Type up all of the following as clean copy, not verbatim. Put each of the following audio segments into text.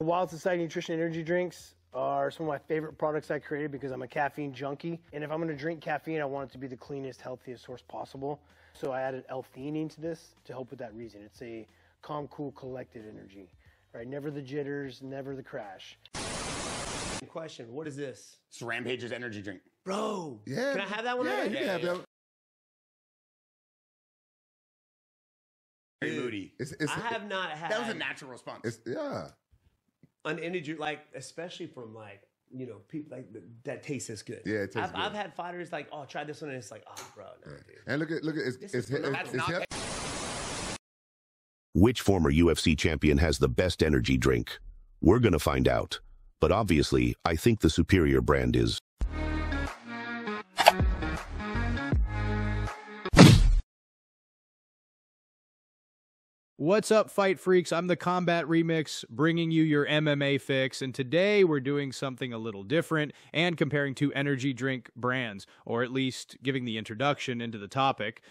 Wild Society Nutrition Energy Drinks are some of my favorite products I created because I'm a caffeine junkie. And if I'm going to drink caffeine, I want it to be the cleanest, healthiest source possible. So I added L-theanine to this to help with that reason. It's a calm, cool, collected energy. Right? Never the jitters, never the crash. Question, what is this? It's Rampage's energy drink. Bro, Yeah. can I have that one? Yeah, already? you can have that. Very moody. I have not had. That was a natural response. An energy, like, especially from, like, you know, people like that tastes this good. Yeah, it tastes good. I've had fighters like, oh, try this one, and it's like, oh, bro, no, dude. And look at it's Which former UFC champion has the best energy drink? We're gonna find out. But obviously, I think the superior brand is... What's up, Fight Freaks? I'm the Combat Remix, bringing you your MMA fix, and today we're doing something a little different and comparing two energy drink brands, or at least giving the introduction into the topic,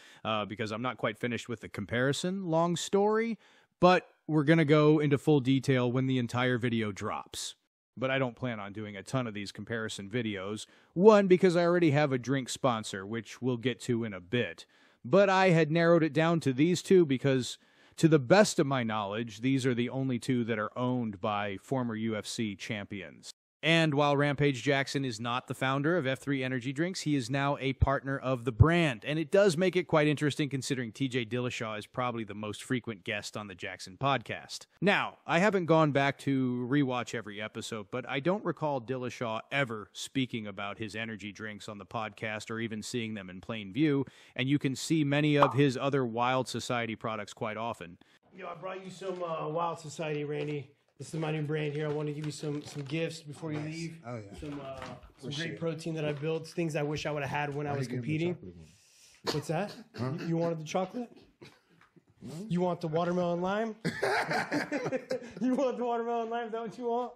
because I'm not quite finished with the comparison. Long story, but we're going to go into full detail when the entire video drops. But I don't plan on doing a ton of these comparison videos. One, because I already have a drink sponsor, which we'll get to in a bit. But I had narrowed it down to these two because, to the best of my knowledge, these are the only two that are owned by former UFC champions. And while Rampage Jackson is not the founder of F3 Energy Drinks, he is now a partner of the brand. And it does make it quite interesting considering TJ Dillashaw is probably the most frequent guest on the Jackson podcast. Now, I haven't gone back to rewatch every episode, but I don't recall Dillashaw ever speaking about his energy drinks on the podcast or even seeing them in plain view. And you can see many of his other Wild Society products quite often. Yo, I brought you some Wild Society, Randy. This is my new brand here. I want to give you some gifts before you leave. Oh, yeah. Some great protein that I built. Things I wish I would have had when I was competing. What's that? Huh? You wanted the chocolate? You want the watermelon lime? You want the watermelon lime? Is that what you want?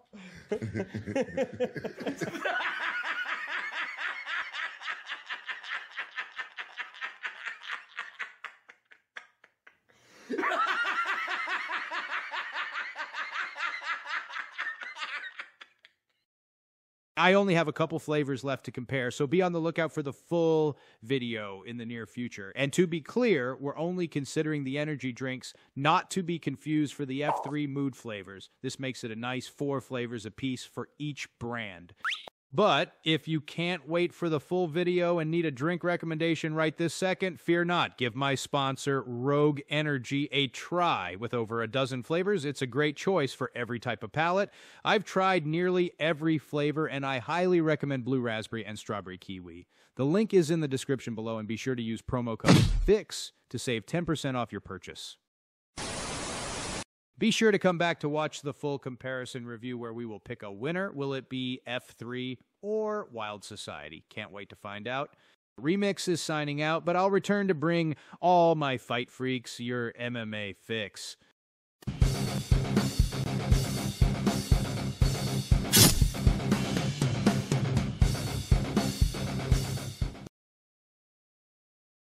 I only have a couple flavors left to compare, so be on the lookout for the full video in the near future. And to be clear, we're only considering the energy drinks not to be confused for the F3 mood flavors. This makes it a nice 4 flavors apiece for each brand. But if you can't wait for the full video and need a drink recommendation right this second, fear not. Give my sponsor, Rogue Energy, a try. With over a dozen flavors, it's a great choice for every type of palate. I've tried nearly every flavor, and I highly recommend blue raspberry and strawberry kiwi. The link is in the description below, and be sure to use promo code FIX to save 10% off your purchase. Be sure to come back to watch the full comparison review where we will pick a winner. Will it be F3 or Wild Society? Can't wait to find out. Remix is signing out, but I'll return to bring all my Fight Freaks your MMA fix.